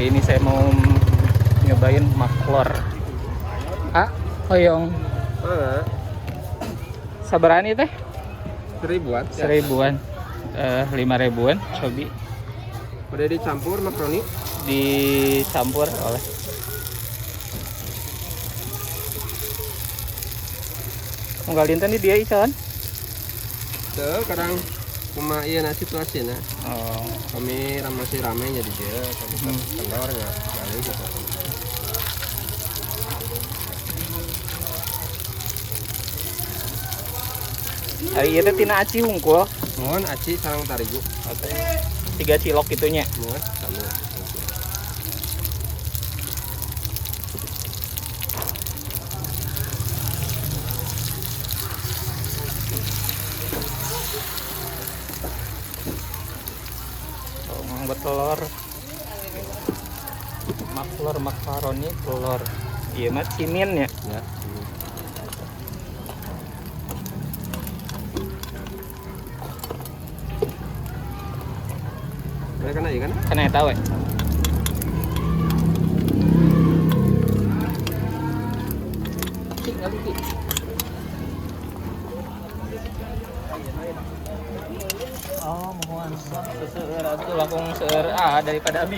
Kali ini saya mau nyobain maklor. Ah, hoyong. Sabarani teh? Seribuan. Seribuan. 5.000-an, cobi. Udah dicampur makaroni? Dicampur oleh. Mungkin tadi dia ican. Tuh, kadang cuma iya nasi tuh asin ya. Oh. Kami masih ramainya di dia, kami kendor ya, kali gitu. Hari itu tina aci hungkul. Mohon aci sarang tarigu. Oke. 3 cilok itunya. Mohon sama. Buat telur. Maklor makaroni telur. Iya mah cimin ya. Ya. Kena ya kan? Kena tahu ya. Oh, mohon seueur atuh langkung seueur daripada abi.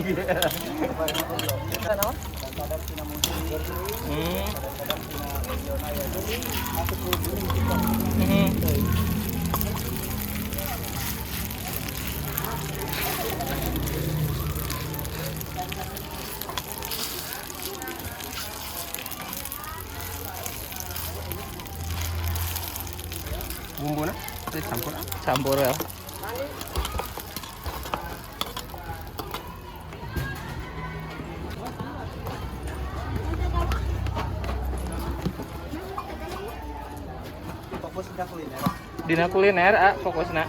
Bumbu na? Kita campur ah. Campur ya. Fokus kita kuliner. Dina kuliner fokusna.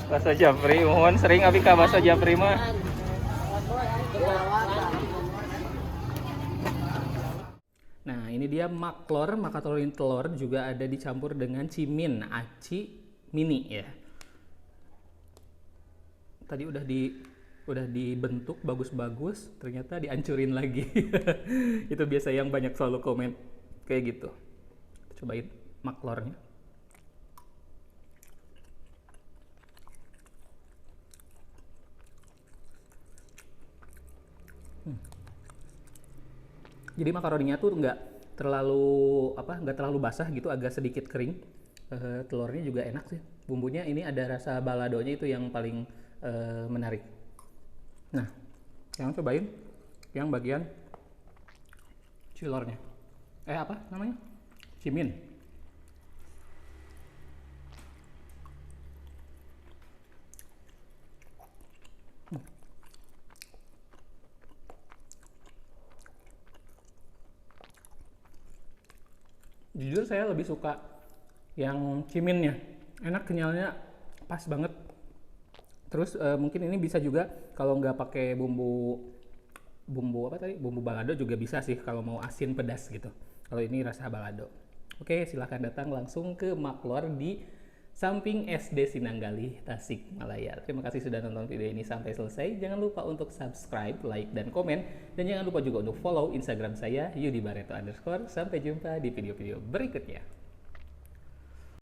Bakso Japri, mohon sering abi ka bakso Japri mah. Nah, ini dia maklor, makaroni telur juga ada dicampur dengan cimin, aci mini ya. Tadi udah dibentuk bagus-bagus, ternyata dihancurin lagi. Itu biasa yang banyak selalu komen kayak gitu. Cobain maklornya. Jadi makaroninya tuh nggak terlalu basah gitu, agak sedikit kering. Telurnya juga enak sih. Bumbunya ini ada rasa baladonya, itu yang paling menarik. Nah, yang cobain yang bagian cilornya. Apa namanya? Cimin. Jujur saya lebih suka yang ciminnya, enak, kenyalnya pas banget. Terus mungkin ini bisa juga kalau nggak pakai bumbu balado juga bisa sih kalau mau asin pedas gitu. Kalau ini rasa balado. Oke, silahkan datang langsung ke Maklor di samping SD Sinanggali, Tasikmalaya. Terima kasih sudah nonton video ini sampai selesai. Jangan lupa untuk subscribe, like, dan komen. Dan jangan lupa juga untuk follow Instagram saya, @yudibareto_. Sampai jumpa di video-video berikutnya.